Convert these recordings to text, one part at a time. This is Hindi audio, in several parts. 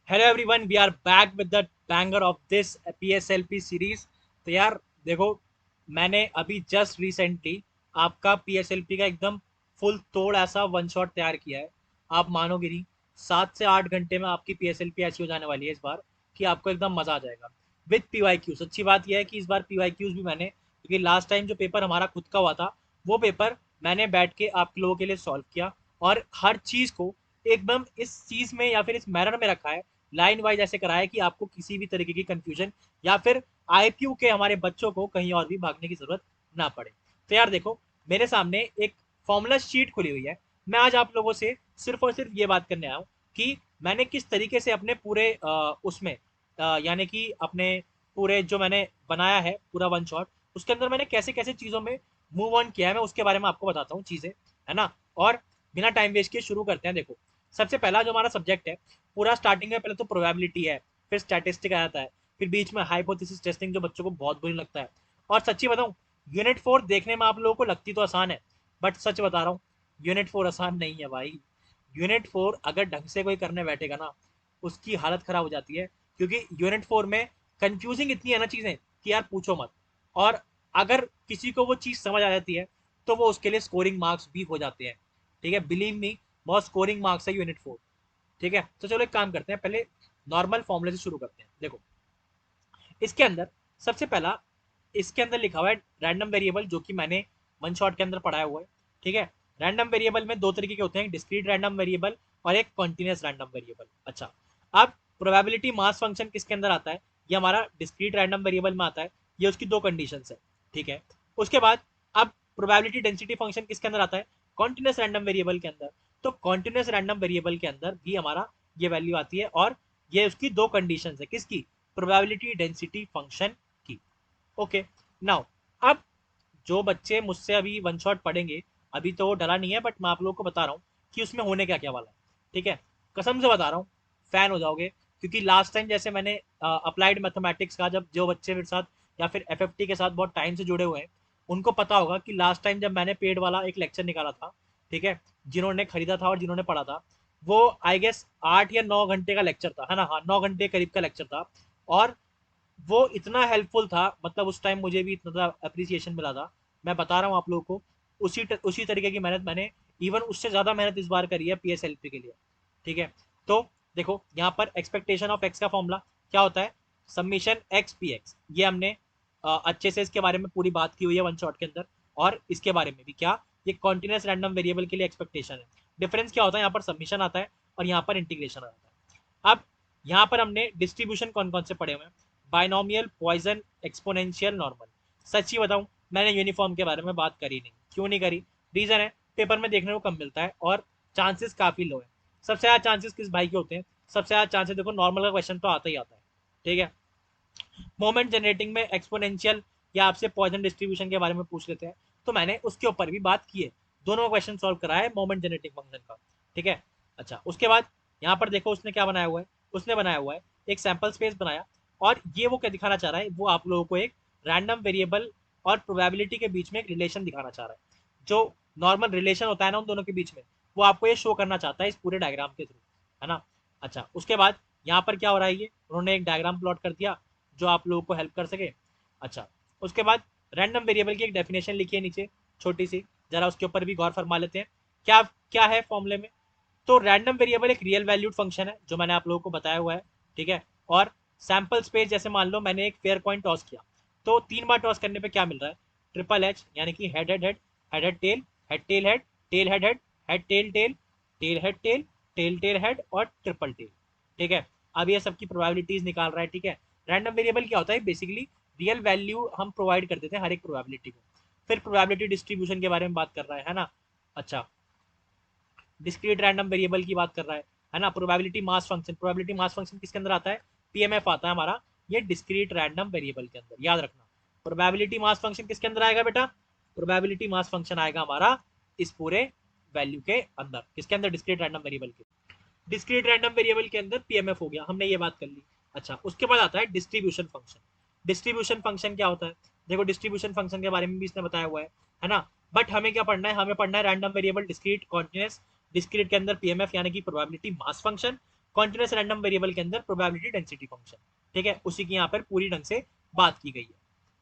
Hello everyone, we are back with the banger of this PSLP series. तो यार देखो, मैंने अभी जस्ट रिसेंटली आपका पीएसएलपी का एकदम फुल तोड़ ऐसा वन शॉट तैयार किया है। आप मानोगे नहीं, 7 से 8 घंटे में आपकी पीएसएलपी ऐसी हो जाने वाली है इस बार कि आपको एकदम मजा आ जाएगा विद पीवाईक्यूज। अच्छी बात यह है कि इस बार पीवाईक्यूज भी मैंने, क्योंकि लास्ट टाइम जो पेपर हमारा खुद का हुआ था वो पेपर मैंने बैठ के आप लोगों के लिए सॉल्व किया, और हर चीज को एकदम इस चीज में या फिर इस मैनर में रखा है, लाइन वाइज ऐसे कराया कि आपको किसी भी तरीके की कंफ्यूजन या फिर आईपीयू के हमारे बच्चों को कहीं और भी भागने की जरूरत ना पड़े। तो यार देखो, मेरे सामने एक फॉर्मूला शीट खुली हुई है। मैं आज आप लोगों से सिर्फ और सिर्फ ये बात करने आया हूँ कि मैंने किस तरीके से अपने पूरे उसमें यानी कि अपने पूरे जो मैंने बनाया है पूरा वन शॉट, उसके अंदर मैंने कैसे कैसे चीज़ों में मूव ऑन किया है, मैं उसके बारे में आपको बताता हूँ चीज़ें, है ना। और बिना टाइम वेस्ट किए शुरू करते हैं। देखो, सबसे पहला जो हमारा सब्जेक्ट है, पूरा स्टार्टिंग में पहले तो प्रोबेबिलिटी है, फिर स्टैटिस्टिक आ जाता है, फिर बीच में हाइपोथेसिस टेस्टिंग जो बच्चों को बहुत बुरी लगता है। और सच्ची बताऊं, यूनिट 4 देखने में आप लोगों को लगती तो आसान है, बट सच बता रहा हूँ, यूनिट 4 आसान नहीं है भाई। यूनिट 4 अगर ढंग से कोई करने बैठेगा ना, उसकी हालत खराब हो जाती है, क्योंकि यूनिट 4 में कंफ्यूजिंग इतनी है ना चीज़ें कि यार पूछो मत। और अगर किसी को वो चीज़ समझ आ जाती है तो वो उसके लिए स्कोरिंग मार्क्स भी हो जाते हैं। ठीक है, बिलीव मी, बहुत स्कोरिंग मार्क्स है यूनिट 4। ठीक है, तो चलो एक काम करते हैं, पहले नॉर्मल फॉर्मूले से शुरू करते हैं। देखो, इसके अंदर सबसे पहला, इसके अंदर लिखा हुआ है रैंडम वेरिएबल, जो कि मैंने वन शॉट के अंदर पढ़ाया हुआ है। ठीक है, रैंडम वेरिएबल में दो तरीके के होते हैं, डिस्क्रीट रैंडम वेरिएबल और एक कॉन्टिन्यूस रैंडम वेरिएबल। अच्छा, अब प्रोबेबिलिटी मास फंक्शन किसके अंदर आता है? ये हमारा डिस्क्रीट रैंडम वेरिएबल में आता है। ये उसकी दो कंडीशन है। ठीक है, उसके बाद अब प्रोबेबिलिटी डेंसिटी फंक्शन किसके अंदर आता है? कॉन्टिन्यूस रैंडम वेरिएबल के अंदर। तो कॉन्टिन्यूस रैंडम वेरिएबल के अंदर भी हमारा ये वैल्यू आती है, और ये उसकी दो कंडीशन है, किसकी? प्रोबेबिलिटी डेंसिटी फंक्शन की। ओके, नाउ अब जो बच्चे मुझसे अभी वन शॉट पढ़ेंगे, अभी तो वो डला नहीं है, बट मैं आप लोगों को बता रहा हूँ कि उसमें होने क्या क्या वाला है। ठीक है, कसम से बता रहा हूँ, फैन हो जाओगे। क्योंकि लास्ट टाइम जैसे मैंने अप्लाइड मैथमेटिक्स का, जब जो बच्चे मेरे साथ या फिर एफएफटी के साथ बहुत टाइम से जुड़े हुए हैं, उनको पता होगा कि लास्ट टाइम जब मैंने पेड वाला एक लेक्चर निकाला था, ठीक है, जिन्होंने खरीदा था और जिन्होंने पढ़ा था, वो आई गेस 8 या 9 घंटे का लेक्चर था, है ना, हाँ 9 घंटे करीब का लेक्चर था। और वो इतना हेल्पफुल था, मतलब उस टाइम मुझे भी इतना अप्रिसिएशन मिला था। मैं बता रहा हूँ आप लोगों को, उसी तरीके की मेहनत मैंने, इवन उससे ज़्यादा मेहनत इस बार करी है पीएसएलपी के लिए। ठीक है, तो देखो यहाँ पर एक्सपेक्टेशन ऑफ एक्स का फॉर्मूला क्या होता है? Summation x P x. ये हमने अच्छे से इसके बारे में पूरी बात की हुई है वन शॉट के अंदर। और इसके बारे में भी क्या, ये कॉन्टिन्यूस रैंडम वेरिएबल के लिए एक्सपेक्टेशन है। डिफरेंस क्या होता है? यहाँ पर समीशन आता है और यहाँ पर इंटीग्रेशन आता है। अब यहाँ पर हमने डिस्ट्रीब्यूशन कौन कौन से पढ़े हुए हैं? Binomial, Poisson, exponential, normal. सच ही बताऊं, मैंने यूनिफॉर्म के बारे में बात करी नहीं। क्यों नहीं करी? रीजन है, पेपर में देखने को कम मिलता है और चांसेस काफी लो है। सबसे ज्यादा चांसेस किस भाई के होते हैं? सबसे ज्यादा चांसेस देखो, नॉर्मल का क्वेश्चन तो आता ही आता है। ठीक है, मोमेंट जनरेटिंग में एक्सपोनेंशियल या आपसे पॉइजन डिस्ट्रीब्यूशन के बारे में पूछ लेते हैं, तो मैंने उसके ऊपर भी बात की है। दोनों क्वेश्चन सॉल्व करा है मोमेंट जनरेटिंग फंक्शन का। ठीक है, अच्छा उसके बाद यहाँ पर देखो उसने क्या बनाया हुआ है। उसने बनाया हुआ है एक सैंपल स्पेस बनाया, और ये वो क्या दिखाना चाह रहा है, वो आप लोगों को एक रैंडम वेरिएबल और प्रोबेबिलिटी के बीच में एक रिलेशन दिखाना चाह रहा है। जो नॉर्मल रिलेशन होता है ना उन दोनों के बीच में, वो आपको ये शो करना चाहता है इस पूरे डायग्राम के थ्रू, है ना। अच्छा, उसके बाद यहाँ पर क्या हो रहा है, ये उन्होंने एक डायग्राम प्लॉट कर दिया जो आप लोगों को हेल्प कर सके। अच्छा, उसके बाद रैंडम वेरिएबल की एक डेफिनेशन लिखी है नीचे, छोटी सी, जरा उसके ऊपर भी गौर फरमा लेते हैं। क्या क्या है फॉर्मूले में? तो रैंडम वेरिएबल एक रियल वैल्यूड फंक्शन है, जो मैंने आप लोगों को बताया हुआ है। ठीक है, और सैंपल स्पेस, जैसे मान लो मैंने एक फेयर कॉइन टॉस किया, तो 3 बार टॉस करने पे क्या मिल रहा है? ट्रिपल एच, यानी कि head head head, head head tail, head tail head, tail head head, head tail tail, tail head tail, tail tail head और ट्रिपल टेल। ठीक है, अब ये सबकी प्रोबेबिलिटीज निकाल रहा है। ठीक है, रैंडम वेरिएबल क्या होता है? बेसिकली रियल वैल्यू हम प्रोवाइड कर देते हैं हर एक प्रोबेबिलिटी को। फिर प्रोबेबिलिटी डिस्ट्रीब्यूशन के बारे में बात कर रहा है ना। अच्छा, डिस्क्रीट रैंडम वेरिएबल की बात कर रहा है ना। Probability mass function, probability mass function किसके अंदर आता है? पीएमएफ आता है हमारा, ये डिस्क्रीट रैंडम वेरिएबल के अंदर, याद रखना। प्रोबेबिलिटी मास फंक्शन किसके अंदर आएगा बेटा? प्रोबेबिलिटी मास फंक्शन आएगा हमारा इस पूरे वैल्यू के अंदर, किसके अंदर? डिस्क्रीट रैंडम वेरिएबल के। डिस्क्रीट रैंडम वेरिएबल के अंदर पीएमएफ हो गया, हमने ये बात कर ली। अच्छा, उसके बाद आता है डिस्ट्रीब्यूशन फंक्शन। डिस्ट्रीब्यूशन फंक्शन क्या होता है? देखो, डिस्ट्रीब्यूशन फंक्शन के बारे में भी इसने बताया हुआ है ना। बट हमें क्या पढ़ना है? हमें पढ़ना है random variable, discrete, continuous. Discrete के अंदर पीएमएफ यानी कि probability mass function, continuous random variable के अंदर प्रोबेबिलिटी डेंसिटी फंक्शन, ठीक है, उसी की यहाँ पर पूरी ढंग से बात की गई है।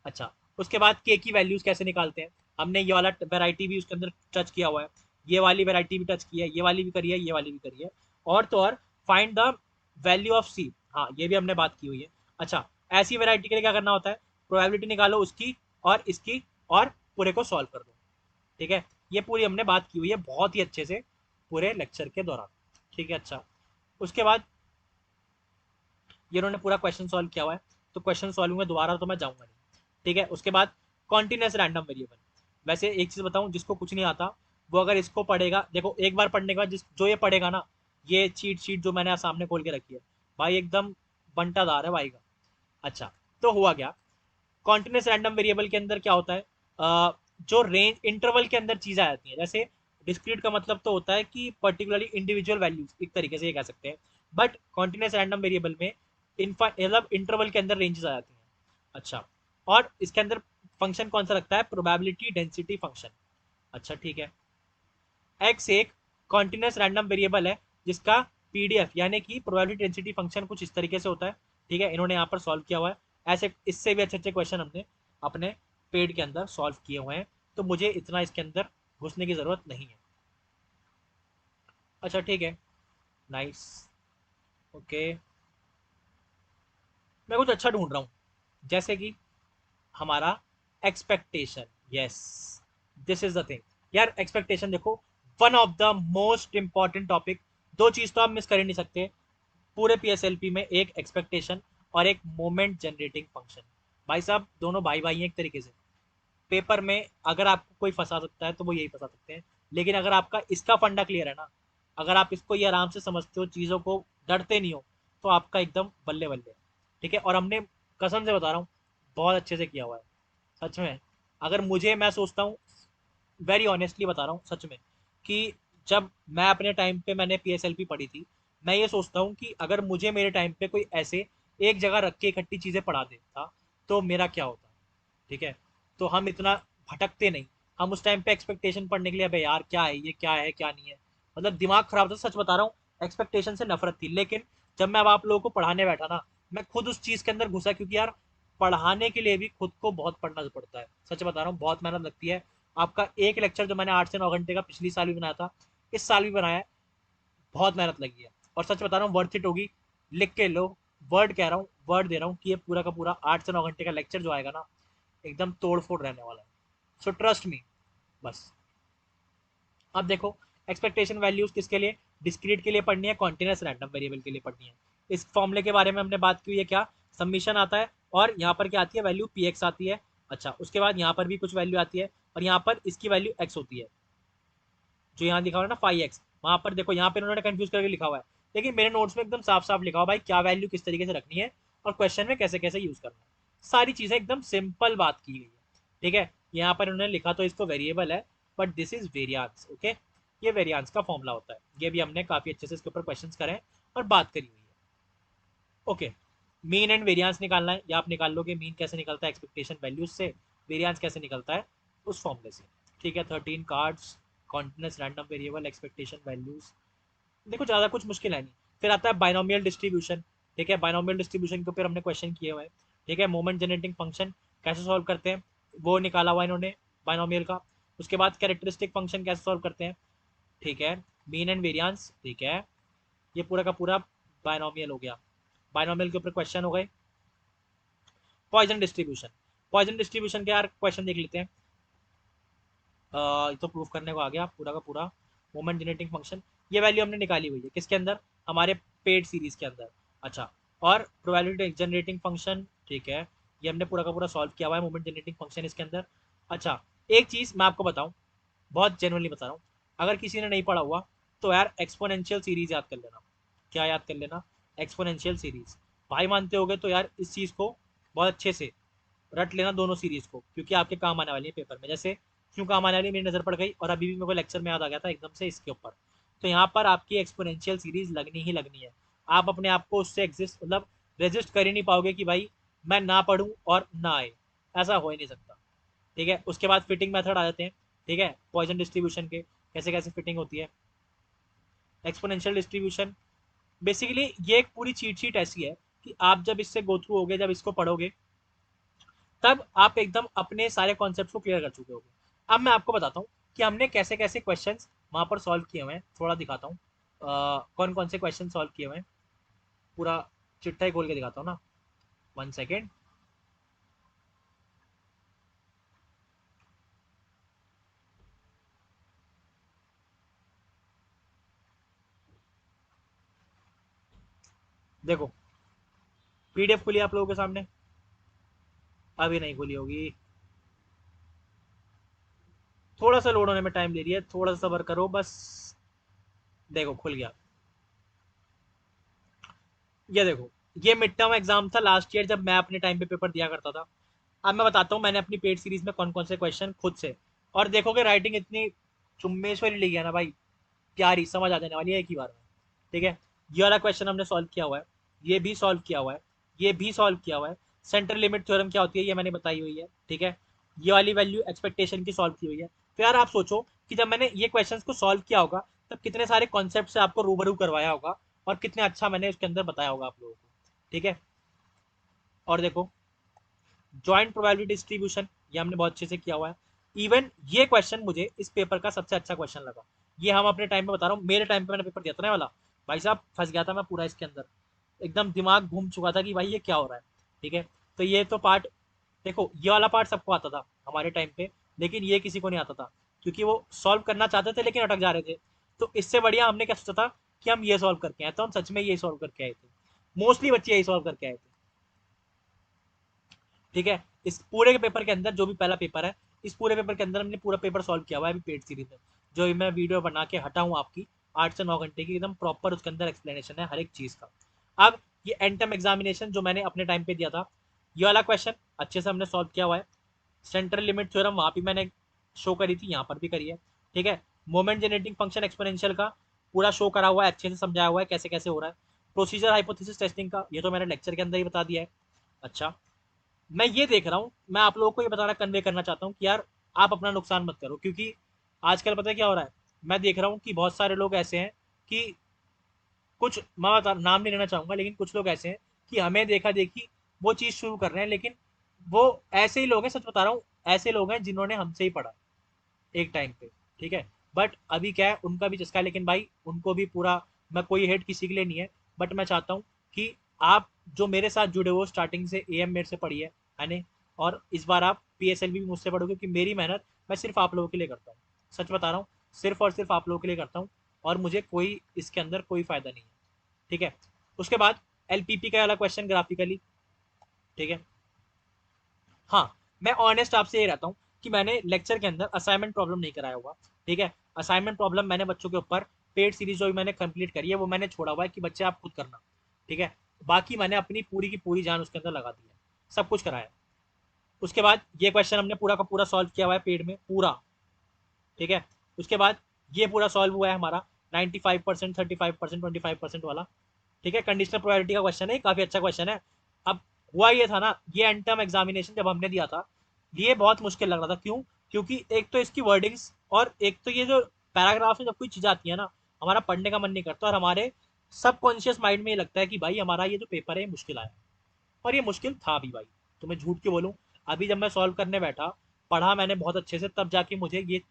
अच्छा, उसके बाद के की वैल्यूज कैसे निकालते हैं, हमने ये वाला वेराइटी भी उसके अंदर टच किया हुआ है, ये वाली वेराइटी भी टच की है, ये वाली भी करी है, ये वाली भी करी है। और तो और फाइंड द वैल्यू ऑफ सी, हाँ ये भी हमने बात की हुई है। अच्छा, ऐसी वेराइटी के लिए क्या करना होता है, प्रोबेबिलिटी निकालो उसकी और इसकी और पूरे को सॉल्व कर दो, ठीक है। ये पूरी हमने बात की हुई है बहुत ही अच्छे से पूरे लेक्चर के दौरान, ठीक है। अच्छा, उसके बाद ये उन्होंने पूरा क्वेश्चन सॉल्व किया हुआ है, तो क्वेश्चन सॉल्व में दोबारा तो मैं जाऊंगा नहीं, ठीक है। उसके बाद कॉन्टिन्यूस रैंडम वेरिएबल, वैसे एक चीज बताऊं, जिसको कुछ नहीं आता वो अगर इसको पढ़ेगा, देखो एक बार पढ़ने के बाद जिस जो ये पढ़ेगा ना, ये चीट शीट जो मैंने सामने खोल के रखी है भाई, एकदम बंटादार है भाई का। अच्छा, तो हुआ क्या, कॉन्टिन्यूस रैंडम वेरिएबल के अंदर क्या होता है, जो रेंज इंटरवल के अंदर चीजें आती हैं, जैसे डिस्क्रीट का मतलब तो होता है कि पर्टिकुलरली इंडिविजुअल वैल्यूज, एक तरीके से ये कह सकते हैं, बट कॉन्टिन्यूस रैंडम वेरिएबल में मतलब इंटरवल के अंदर रेंजेस आ जाती हैं। अच्छा, और इसके अंदर फंक्शन कौन सा लगता है, प्रोबेबिलिटी डेंसिटी फंक्शन। अच्छा ठीक है, एक्स एक कॉन्टिन्यूस रैंडम वेरिएबल है जिसका पीडीएफ यानी कि प्रोबेबिलिटी डेंसिटी फंक्शन कुछ इस तरीके से होता है, ठीक है। इन्होंने यहाँ पर सॉल्व किया हुआ है, ऐसे इससे भी अच्छे अच्छे क्वेश्चन हमने अपने पेड के अंदर सॉल्व किए हुए हैं, तो मुझे इतना इसके अंदर घुसने की जरूरत नहीं है। अच्छा ठीक है, नाइस, ओके। मैं कुछ अच्छा ढूंढ रहा हूँ, जैसे कि हमारा expectation, yes, this is the thing. यार एक्सपेक्टेशन देखो, one of the most important topic, दो चीज तो आप मिस कर ही नहीं सकते पूरे पीएसएलपी में, एक एक्सपेक्टेशन और एक मोमेंट जनरेटिंग फंक्शन। भाई साहब दोनों भाई भाई हैं एक तरीके से, पेपर में अगर आपको कोई फंसा सकता है तो वो यही फंसा सकते हैं, लेकिन अगर आपका इसका फंडा क्लियर है ना, अगर आप इसको ये आराम से समझते हो, चीज़ों को डरते नहीं हो, तो आपका एकदम बल्ले बल्ले, ठीक है। और हमने कसम से बता रहा हूँ बहुत अच्छे से किया हुआ है, सच में। अगर मुझे, मैं सोचता हूँ, वेरी ऑनेस्टली बता रहा हूँ सच में, कि जब मैं अपने टाइम पे मैंने पीएसएलपी पढ़ी थी, मैं ये सोचता हूँ कि अगर मुझे मेरे टाइम पे कोई ऐसे एक जगह रख के इकट्ठी चीज़ें पढ़ा देता तो मेरा क्या होता, ठीक है। तो हम इतना भटकते नहीं, हम उस टाइम पे एक्सपेक्टेशन पढ़ने के लिए, अबे यार क्या है ये, क्या है क्या नहीं है, मतलब दिमाग खराब था, सच बता रहा हूँ। एक्सपेक्टेशन से नफरत थी, लेकिन जब मैं अब आप लोगों को पढ़ाने बैठा ना, मैं खुद उस चीज़ के अंदर घुसा, क्योंकि यार पढ़ाने के लिए भी खुद को बहुत पढ़ना पड़ता है, सच बता रहा हूँ, बहुत मेहनत लगती है। आपका एक लेक्चर जो मैंने 8 से 9 घंटे का पिछली साल भी बनाया था, इस साल भी बनाया है, बहुत मेहनत लगी है, और सच बता रहा हूँ वर्थ इट होगी। लिख के लो, वर्ड कह रहा हूँ, वर्ड दे रहा हूँ कि ये पूरा का पूरा 8 से 9 घंटे का लेक्चर जो आएगा ना, एकदम तोड़ फोड़ रहने वाला है, सो ट्रस्ट मी, बस। अब देखो, एक्सपेक्टेशन वैल्यूज किसके लिए, डिस्क्रीट के लिए पढ़नी है, कॉन्टिन्यूस रैंडम वेरिएबल के लिए पढ़नी है। इस फॉर्मूले के बारे में हमने बात की हुई है, क्या सबमिशन आता है, और यहाँ पर क्या आती है, वैल्यू पी एक्स आती है। अच्छा, उसके बाद यहाँ पर भी कुछ वैल्यू आती है, और यहाँ पर इसकी वैल्यू एक्स होती है, जो यहाँ लिखा हुआ है ना 5x, वहाँ पर देखो, यहाँ पर उन्होंने कंफ्यूज करके लिखा हुआ है, लेकिन मेरे नोट्स में एकदम साफ साफ लिखा हुआ भाई क्या वैल्यू किस तरीके से रखनी है, और क्वेश्चन में कैसे कैसे यूज करना है, सारी चीजें एकदम सिंपल बात की गई है, ठीक है। यहाँ पर उन्होंने लिखा तो इसको वेरिएबल है, but this is variance, okay. ये वेरियांस का फॉर्मूला होता है, ये भी हमने काफी अच्छे से इसके ऊपर क्वेश्चन करे हैं और बात करी हुई है, ओके। मीन एंड वेरियांस निकालना है, या आप निकाल लो कि मीन कैसे निकलता है एक्सपेक्टेशन वैल्यूज से, वेरियांस कैसे निकलता है उस फॉर्मूले से, ठीक है। 13 cards, continuous random variable, expectation values, देखो ज़्यादा कुछ मुश्किल है नहीं। फिर आता है बाइनोमियल डिस्ट्रीब्यूशन, ठीक है, बाइनोमियल डिस्ट्रीब्यूशन के ऊपर हमने क्वेश्चन किए हुए हैं, ठीक है। मोमेंट जनरेटिंग फंक्शन कैसे सॉल्व करते हैं वो निकाला हुआ इन्होंने बाइनोमियल का। उसके बाद कैरेक्टरिस्टिक फंक्शन कैसे सॉल्व करते हैं, ठीक है। मीन एंड वेरियांस, ठीक है, ये पूरा का पूरा बाइनोमियल हो गया। बाइनोमियल के ऊपर क्वेश्चन हो गए। पॉइजन डिस्ट्रीब्यूशन, पॉइजन डिस्ट्रीब्यूशन के यार क्वेश्चन देख लेते हैं। ये तो प्रूफ करने को आ गया पूरा का पूरा। मोमेंट जनरेटिंग फंक्शन, ये वैल्यू हमने निकाली हुई है किसके अंदर, हमारे पेड सीरीज के अंदर। अच्छा, और प्रोबेबिलिटी जनरेटिंग फंक्शन, ठीक है, ये हमने पूरा का पूरा सॉल्व किया हुआ है, मोमेंट जनरेटिंग फंक्शन इसके अंदर। अच्छा, एक चीज़ मैं आपको बताऊं, बहुत जेनुअनली बता रहा हूँ, अगर किसी ने नहीं पढ़ा हुआ तो यार एक्सपोनेंशियल सीरीज याद कर लेना। क्या याद कर लेना, एक्सपोनेंशियल सीरीज। भाई मानते होगे तो यार इस चीज़ को बहुत अच्छे से रट लेना, दोनों सीरीज को, क्योंकि आपके काम आने वाली है पेपर में। जैसे क्यों काम आने वाली, मेरी नज़र पड़ गई और अभी भी मेरे को लेक्चर में याद आ गया था एकदम से इसके ऊपर। तो यहाँ पर आपकी एक्सपोनेंशियल सीरीज लगनी ही लगनी है, आप अपने आप को उससे एग्जिस्ट मतलब रेजिस्ट कर ही नहीं पाओगे कि भाई मैं ना पढ़ूँ और ना आए, ऐसा हो ही नहीं सकता, ठीक है। उसके बाद फिटिंग मेथड आ जाते हैं, ठीक है, पॉइजन डिस्ट्रीब्यूशन के कैसे कैसे फिटिंग होती है। एक्सपोनेंशियल डिस्ट्रीब्यूशन, बेसिकली ये एक पूरी चीट शीट ऐसी है कि आप जब इससे गो थ्रू होगे, जब इसको पढ़ोगे, तब आप एकदम अपने सारे कॉन्सेप्ट को क्लियर कर चुके होगे। अब मैं आपको बताता हूँ कि हमने कैसे कैसे क्वेश्चंस वहां पर सॉल्व किए हुए हैं, थोड़ा दिखाता हूँ कौन कौन से क्वेश्चन सॉल्व किए हुए हैं, पूरा चिट्ठा ही खोल के दिखाता हूँ ना, 1 सेकेंड। देखो, पीडीएफ खुली आप लोगों के सामने, अभी नहीं खुली होगी, थोड़ा सा लोड होने में टाइम ले रही है, थोड़ा सा सब्र करो बस। देखो खुल गया, ये देखो, ये मिड टर्म एग्जाम था लास्ट ईयर जब मैं अपने टाइम पे पेपर दिया करता था। अब मैं बताता हूँ मैंने अपनी पेड सीरीज में कौन कौन से क्वेश्चन खुद से, और देखोगे राइटिंग इतनी चुम्बेश्वरी लिखी है ना भाई, प्यारी समझ आ जाने वाली है एक ही बार में। ठीक है, ये वाला क्वेश्चन हमने सॉल्व किया हुआ है, ये भी सॉल्व किया हुआ है, ये भी सॉल्व किया हुआ है। सेंट्रल लिमिट थ्योरम क्या होती है ये मैंने बताई हुई है। ठीक है, ये वाली वैल्यू एक्सपेक्टेशन की सॉल्व की हुई है। तो यार आप सोचो कि जब मैंने ये क्वेश्चंस को सॉल्व किया होगा, तब कितने सारे कॉन्सेप्ट से आपको रूबरू करवाया होगा, और कितने अच्छा मैंने उसके अंदर बताया होगा आप लोगों को। ठीक है, और देखो, जॉइंट प्रोबेबिलिटी डिस्ट्रीब्यूशन, ये हमने बहुत अच्छे से किया हुआ है। इवन ये क्वेश्चन मुझे इस पेपर का सबसे अच्छा क्वेश्चन लगा। ये हम अपने टाइम पे बता रहा हूँ, मेरे टाइम पे मैंने पेपर दिया था ना वाला, भाई साहब फंस गया था मैं पूरा इसके अंदर, एकदम दिमाग घूम चुका था कि भाई ये क्या हो रहा है। ठीक है, तो ये तो पार्ट, देखो ये वाला पार्ट सबको आता था हमारे टाइम पे, लेकिन ये किसी को नहीं आता था, क्योंकि वो सॉल्व करना चाहते थे लेकिन अटक जा रहे थे। तो इससे बढ़िया हमने क्या सोचा था कि हम ये सॉल्व करके आए, तो हम सच में ये सॉल्व करके आए थे, मोस्टली बच्चे यही सॉल्व करके आए थे। ठीक है, इस पूरे के पेपर के अंदर जो भी पहला पेपर है, इस पूरे पेपर के अंदर हमने पूरा पेपर सॉल्व किया हुआ है अभी पेड सीरीज में, जो मैं वीडियो बना के हटा हूँ आपकी, 8 से 9 घंटे की एकदम प्रॉपर उसके अंदर एक्सप्लेनेशन है हर एक चीज का। अब ये एंड टर्म एग्जामिनेशन जो मैंने अपने टाइम पे दिया था, ये वाला क्वेश्चन अच्छे से हमने सॉल्व किया हुआ है। सेंट्रल लिमिट थ्योरम वहां भी मैंने शो करी थी, यहाँ पर भी करी है। ठीक है, मोमेंट जनरेटिंग फंक्शन एक्सपोनेंशियल का पूरा शो करा हुआ है, अच्छे से समझाया हुआ है कैसे कैसे हो रहा है। प्रोसीजर हाइपोथेसिस टेस्टिंग का ये तो मैंने लेक्चर के अंदर ही बता दिया है। अच्छा, मैं ये देख रहा हूँ, मैं आप लोगों को ये बताना कन्वे करना चाहता हूँ कि यार आप अपना नुकसान मत करो, क्योंकि आजकल पता है क्या हो रहा है, मैं देख रहा हूँ कि बहुत सारे लोग ऐसे हैं कि कुछ, मैं नाम नहीं लेना चाहूंगा, लेकिन कुछ लोग ऐसे हैं कि हमें देखा देखी वो चीज़ शुरू कर रहे हैं, लेकिन वो ऐसे ही लोग हैं, सच बता रहा हूँ, ऐसे लोग हैं जिन्होंने हमसे ही पढ़ा एक टाइम पे। ठीक है, बट अभी क्या है, उनका भी चस्का है, लेकिन भाई उनको भी पूरा, मैं कोई हेट किसी के लिए नहीं है, बट मैं चाहता हूँ कि आप जो मेरे साथ जुड़े हो स्टार्टिंग से, एएम मेरे से पढ़ी है नहीं, और इस बार आप पीएसएलवी भी मुझसे पढ़ोगे, क्योंकि मेरी मेहनत मैं सिर्फ आप लोगों के लिए करता हूँ, सच बता रहा हूँ, सिर्फ और सिर्फ आप लोगों के लिए करता हूँ, और मुझे कोई इसके अंदर कोई फायदा नहीं है। ठीक है, उसके बाद एलपीपी का वाला क्वेश्चन ग्राफिकली। ठीक है, हाँ, मैं ऑनेस्ट आपसे ये रहता हूँ कि मैंने लेक्चर के अंदर असाइनमेंट प्रॉब्लम नहीं कराया होगा। ठीक है, असाइनमेंट प्रॉब्लम मैंने बच्चों के ऊपर, पेड सीरीज जो भी मैंने कंप्लीट करी है वो मैंने छोड़ा हुआ है कि बच्चे आप खुद करना। ठीक है, बाकी मैंने अपनी पूरी की पूरी जान उसके अंदर लगा दी है, सब कुछ कराया। उसके बाद ये क्वेश्चन हमने पूरा का पूरा सॉल्व किया हुआ है पेड में पूरा। ठीक है, उसके बाद ये पूरा सॉल्व हुआ है हमारा 95%, 35%, 25% वाला। ठीक है, कंडीशनल प्रोबेबिलिटी का क्वेश्चन है, काफी अच्छा क्वेश्चन है। अब हुआ ये था ना, ये एंड टर्म एग्जामिनेशन जब हमने दिया था, ये बहुत मुश्किल लग रहा था, क्यों? क्योंकि एक तो इसकी वर्डिंग्स, और एक तो ये जो पैराग्राफ में जब कोई चीज आती है ना, हमारा पढ़ने का मन नहीं करता, और हमारे सबकॉन्शियस माइंड में ये लगता है कि भाई हमारा ये जो पेपर है ये मुश्किल आया है। और ये मुश्किल था भी भाई, तो मैं झूठ क्यों बोलूँ। अभी जब मैं सॉल्व करने बैठा, पढ़ा मैंने बहुत अच्छे से, तब जाके मुझे ये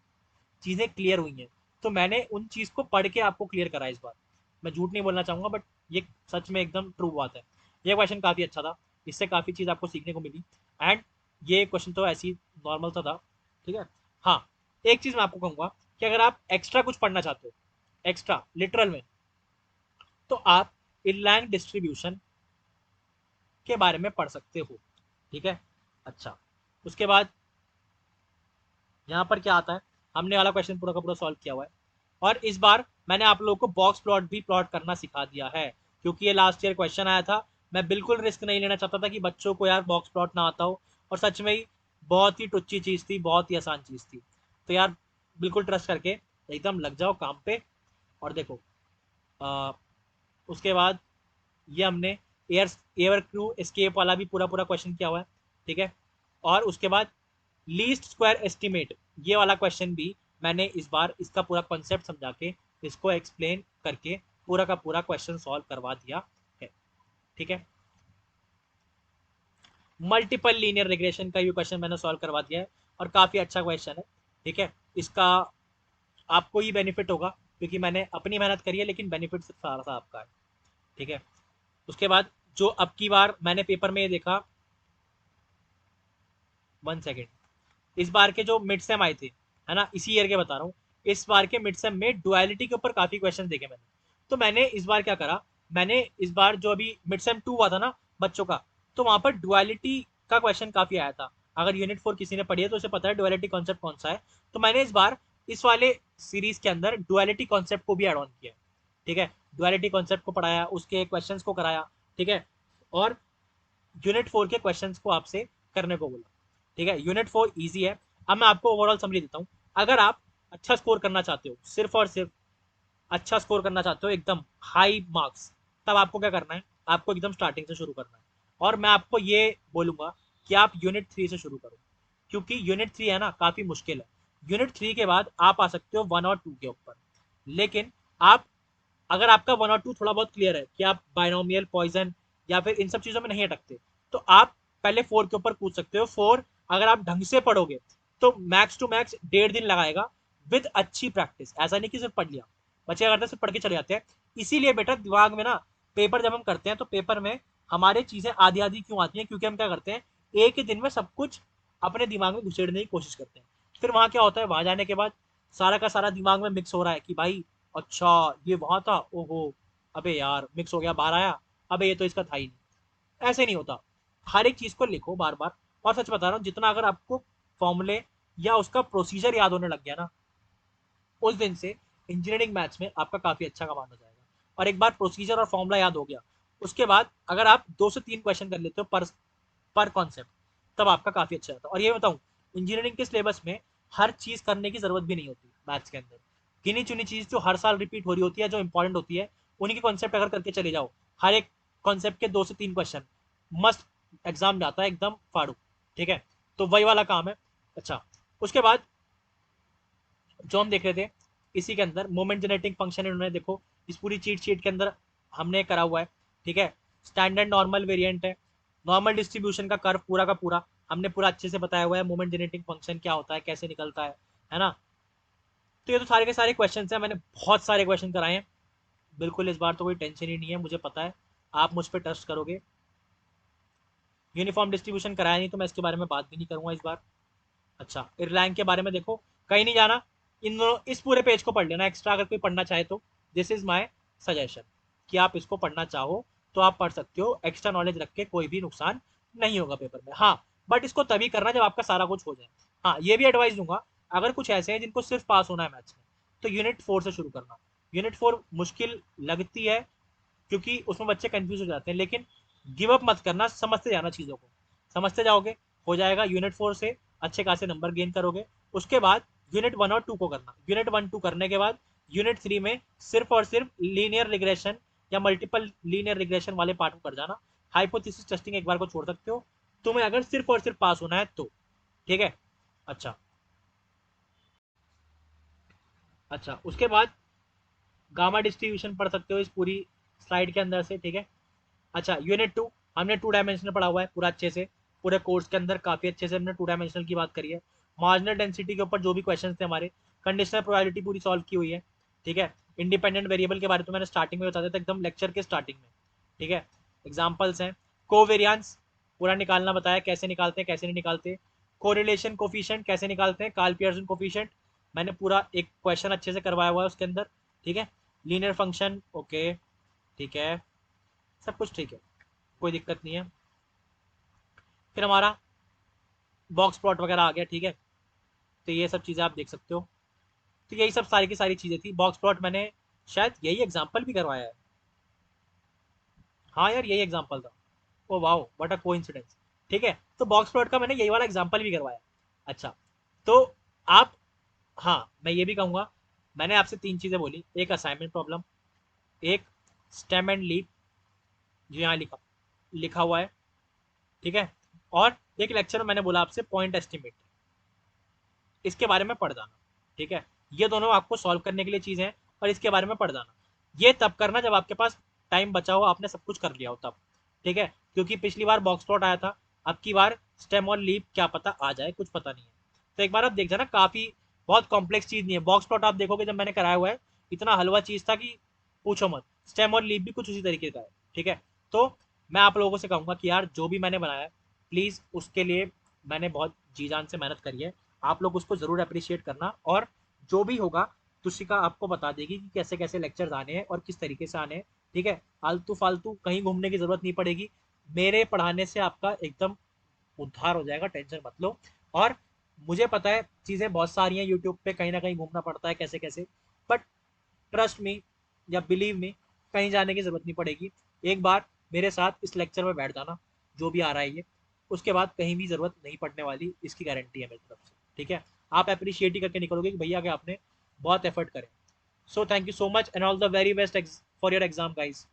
चीज़ें क्लियर हुई हैं। तो मैंने उन चीज़ को पढ़ के आपको क्लियर करा इस बार, मैं झूठ नहीं बोलना चाहूँगा, बट ये सच में एकदम ट्रू बात है। ये क्वेश्चन काफ़ी अच्छा था, इससे काफ़ी चीज़ आपको सीखने को मिली। एंड ये क्वेश्चन तो ऐसी नॉर्मल सा था। ठीक है, हाँ, एक चीज़ मैं आपको कहूँगा कि अगर आप एक्स्ट्रा कुछ पढ़ना चाहते हो, एक्स्ट्रा लिटरल में, तो आप इनलाइन डिस्ट्रीब्यूशन के बारे में पढ़ सकते हो। ठीक है, अच्छा, उसके बाद यहाँ पर क्या आता है, हमने वाला क्वेश्चन पूरा का पूरा सॉल्व किया हुआ है, और इस बार मैंने आप लोगों को बॉक्स प्लॉट भी प्लॉट करना सिखा दिया है, क्योंकि ये लास्ट ईयर क्वेश्चन आया था। मैं बिल्कुल रिस्क नहीं लेना चाहता था कि बच्चों को यार बॉक्स प्लॉट ना आता हो, और सच में ही बहुत ही टुच्ची चीज़ थी, बहुत ही आसान चीज़ थी। तो यार बिल्कुल ट्रस्ट करके एकदम लग जाओ काम पे। और देखो, आ, उसके बाद ये हमने एयर एयर क्रू एस्केप वाला भी पूरा पूरा क्वेश्चन किया हुआ है। ठीक है, और उसके बाद लीस्ट स्क्वायर एस्टिमेट, ये वाला क्वेश्चन भी मैंने इस बार इसका पूरा कॉन्सेप्ट समझा के, इसको एक्सप्लेन करके पूरा का पूरा क्वेश्चन सॉल्व करवा दिया है। ठीक है, मल्टीपल लीनियर रिग्रेशन का ये क्वेश्चन मैंने सॉल्व करवा दिया है और काफ़ी अच्छा क्वेश्चन है। ठीक है, इसका आपको ही बेनिफिट होगा क्योंकि मैंने अपनी मेहनत करी है, लेकिन बेनिफिट सिर्फ सारा सा आपका है। ठीक है, उसके बाद जो अब की बार मैंने पेपर में ये देखा, 1 सेकेंड, इस बार के जो मिड सेम आए थे, है ना, इसी ईयर के बता रहा हूँ, इस बार के मिड सेम में डुअलिटी के ऊपर काफ़ी क्वेश्चन देखे मैंने। तो मैंने इस बार क्या करा, मैंने इस बार जो अभी मिड सेम 2 हुआ था ना बच्चों का, तो वहाँ पर डुअलिटी का क्वेश्चन काफ़ी आया था। अगर यूनिट 4 किसी ने पढ़ी है तो उसे पता है डुअलिटी कॉन्सेप्ट कौन सा है। तो मैंने इस बार इस वाले सीरीज के अंदर डुअलिटी कॉन्सेप्ट को भी एड ऑन किया। ठीक है, डुअलिटी कॉन्सेप्ट को पढ़ाया, उसके क्वेश्चंस को कराया। ठीक है, और यूनिट 4 के क्वेश्चंस को आपसे करने को बोला। ठीक है, यूनिट 4 इजी है। अब मैं आपको ओवरऑल समरी देता हूँ। अगर आप अच्छा स्कोर करना चाहते हो, सिर्फ और सिर्फ अच्छा स्कोर करना चाहते हो, एकदम हाई मार्क्स, तब आपको क्या करना है, आपको एकदम स्टार्टिंग से शुरू करना है। और मैं आपको ये बोलूंगा कि आप यूनिट 3 से शुरू करो, क्योंकि यूनिट 3 है ना काफ़ी मुश्किल है। यूनिट 3 के बाद आप आ सकते हो 1 और 2 के ऊपर। लेकिन आप, अगर आपका 1 और 2 थोड़ा बहुत क्लियर है कि आप बाइनोमियल, पॉइजन या फिर इन सब चीज़ों में नहीं अटकते, तो आप पहले 4 के ऊपर कूद सकते हो। 4 अगर आप ढंग से पढ़ोगे तो मैक्स टू मैक्स 1.5 दिन लगाएगा, विद अच्छी प्रैक्टिस। ऐसा नहीं कि सिर्फ पढ़ लिया, बच्चे क्या करते हैं सिर्फ पढ़ के चले जाते हैं। इसीलिए बेटा दिमाग में ना, पेपर जब हम करते हैं तो पेपर में हमारे चीज़ें आधी आधी क्यों आती हैं, क्योंकि हम क्या करते हैं, एक ही दिन में सब कुछ अपने दिमाग में घुसेड़ने की कोशिश करते हैं। फिर वहाँ क्या होता है, वहाँ जाने के बाद सारा का सारा दिमाग में मिक्स हो रहा है कि भाई अच्छा ये वहाँ था, ओहो, अबे यार मिक्स हो गया, बाहर आया, अबे ये तो इसका था ही नहीं। ऐसे नहीं होता। हर एक चीज़ को लिखो बार बार। और सच बता रहा हूँ, जितना अगर आपको फॉर्मूले या उसका प्रोसीजर याद होने लग गया ना, उस दिन से इंजीनियरिंग मैथ्स में आपका काफ़ी अच्छा कमांड हो जाएगा। और एक बार प्रोसीजर और फॉर्मूला याद हो गया, उसके बाद अगर आप 2 से 3 क्वेश्चन कर लेते हो पर पर कॉन्सेप्ट, तब आपका काफ़ी अच्छा रहता है। और ये बताऊँ, इंजीनियरिंग के सिलेबस में हर चीज़ करने की ज़रूरत भी नहीं होती मैथ्स के अंदर। गिनी चुनी चीज़ जो हर साल रिपीट हो रही होती है, जो इंपॉर्टेंट होती है, उन्हीं के कॉन्सेप्ट अगर करके चले जाओ, हर एक कॉन्सेप्ट के 2 से 3 क्वेश्चन, मस्त एग्जाम जाता है एकदम फाड़ू। ठीक है, तो वही वाला काम है। अच्छा, उसके बाद जो हम देख रहे थे, इसी के अंदर मोमेंट जनरेटिंग फंक्शन इन्होंने देखो इस पूरी चीट शीट के अंदर हमने करा हुआ है। ठीक है, स्टैंडर्ड नॉर्मल वेरिएंट है, नॉर्मल डिस्ट्रीब्यूशन का कर्व पूरा का पूरा हमने पूरा अच्छे से बताया हुआ है, मोमेंट जनरेटिंग फंक्शन क्या होता है, कैसे निकलता है ना। तो ये तो सारे के सारे क्वेश्चन हैं, मैंने बहुत सारे क्वेश्चन कराए हैं। बिल्कुल इस बार तो कोई टेंशन ही नहीं है, मुझे पता है आप मुझ पर ट्रस्ट करोगे। यूनिफॉर्म डिस्ट्रीब्यूशन कराया नहीं तो मैं इसके बारे में बात भी नहीं करूंगा इस बार। अच्छा, इरलैंग के बारे में देखो, कहीं नहीं जाना, इन दोनों इस पूरे पेज को पढ़ लेना एक्स्ट्रा, अगर कोई पढ़ना चाहे तो। दिस इज माय सजेशन कि आप इसको पढ़ना चाहो तो आप पढ़ सकते हो, एक्स्ट्रा नॉलेज रख के कोई भी नुकसान नहीं होगा पेपर में। हाँ, बट इसको तभी करना जब आपका सारा कुछ हो जाए। हाँ, ये भी एडवाइस दूंगा, अगर कुछ ऐसे हैं जिनको सिर्फ पास होना है मैथ्स में, तो यूनिट 4 से शुरू करना। यूनिट 4 मुश्किल लगती है क्योंकि उसमें बच्चे कंफ्यूज हो जाते हैं, लेकिन गिव अप मत करना, समझते जाना चीज़ों को, समझते जाओगे, हो जाएगा। यूनिट 4 से अच्छे खासे नंबर गेन करोगे। उसके बाद यूनिट 1 और 2 को करना। यूनिट 1 2 करने के बाद यूनिट 3 में सिर्फ और सिर्फ लीनियर रिग्रेशन या मल्टीपल लीनियर रिग्रेशन वाले पार्ट को कर जाना। हाइपोथेसिस टेस्टिंग एक बार को छोड़ सकते हो, तुम्हें अगर सिर्फ और सिर्फ पास होना है तो। ठीक है, अच्छा। अच्छा, उसके बाद गामा डिस्ट्रीब्यूशन पढ़ सकते हो इस पूरी स्लाइड के अंदर से। ठीक है, अच्छा, यूनिट 2 हमने 2 डायमेंशनल पढ़ा हुआ है पूरा अच्छे से, पूरे कोर्स के अंदर काफ़ी अच्छे से हमने 2 डायमेंशनल की बात करी है। मार्जिनल डेंसिटी के ऊपर जो भी क्वेश्चन थे हमारे, कंडीशनल प्रोबेबिलिटी पूरी सॉल्व की हुई है। ठीक है, इंडिपेंडेंट वेरिएबल के बारे में तो मैंने स्टार्टिंग में बता दिया था, एकदम लेक्चर के स्टार्टिंग में। ठीक है, एग्जाम्पल्स हैं, कोवेरियंस पूरा निकालना बताया, कैसे निकालते हैं कैसे नहीं निकालते। कोरिलेशन कोफिशिएंट कैसे निकालते हैं, कार्ल पियर्सन कोफिशिएंट, मैंने पूरा एक क्वेश्चन अच्छे से करवाया हुआ है उसके अंदर। ठीक है, लीनियर फंक्शन ओके, ठीक है, सब कुछ ठीक है, कोई दिक्कत नहीं है। फिर हमारा बॉक्स प्लॉट वगैरह आ गया। ठीक है, तो ये सब चीज़ें आप देख सकते हो। तो यही सब सारी की सारी चीज़ें थी। बॉक्स प्लॉट मैंने शायद यही एग्जाम्पल भी करवाया है। हाँ यार, यही एग्जाम्पल था। Oh wow, what a coincidence. ठीक है, तो बॉक्स प्लॉट का मैंने यही वाला एग्जाम्पल भी करवाया। अच्छा, तो आप, हाँ मैं ये भी कहूँगा, मैंने आपसे 3 चीज़ें बोली, एक असाइनमेंट प्रॉब्लम, एक स्टेम एंड लीफ जो यहाँ लिखा लिखा हुआ है। ठीक है, और एक लेक्चर में मैंने बोला आपसे पॉइंट एस्टिमेट, इसके बारे में पढ़ जाना। ठीक है, ये दोनों आपको सॉल्व करने के लिए चीज़ें हैं और इसके बारे में पढ़ जाना। ये तब करना जब आपके पास टाइम बचा हो, आपने सब कुछ कर लिया हो तब, ठीक है। क्योंकि पिछली बार बॉक्स प्लॉट आया था, अब की बार स्टेम और लीप क्या पता आ जाए, कुछ पता नहीं है। तो एक बार आप देख जाना, काफी बहुत कॉम्प्लेक्स चीज नहीं है बॉक्स प्लॉट। आप देखोगे जब मैंने कराया हुआ है, इतना हलवा चीज था कि पूछो मत। स्टेम और लीप भी कुछ उसी तरीके का है, ठीक है। तो मैं आप लोगों से कहूंगा कि यार जो भी मैंने बनाया है, प्लीज उसके लिए मैंने बहुत जी जान से मेहनत करी है, आप लोग उसको जरूर अप्रिशिएट करना। और जो भी होगा तुशिका आपको बता देगी कि कैसे कैसे लेक्चर्स आने हैं और किस तरीके से आने हैं, ठीक है। आलतू फालतू कहीं घूमने की जरूरत नहीं पड़ेगी, मेरे पढ़ाने से आपका एकदम उद्धार हो जाएगा, टेंशन मत लो। और मुझे पता है चीज़ें बहुत सारी हैं यूट्यूब पे, कहीं ना कहीं घूमना पड़ता है कैसे कैसे, बट ट्रस्ट मी या बिलीव मी, कहीं जाने की जरूरत नहीं पड़ेगी। एक बार मेरे साथ इस लेक्चर में बैठ जाना, जो भी आ रहा है ये, उसके बाद कहीं भी जरूरत नहीं पड़ने वाली, इसकी गारंटी है मेरी तरफ से, ठीक है। आप अप्रिशिएट ही करके निकलोगे कि भैया कि आपने बहुत एफर्ट करे। So thank you so much and all the very best for your exam guys.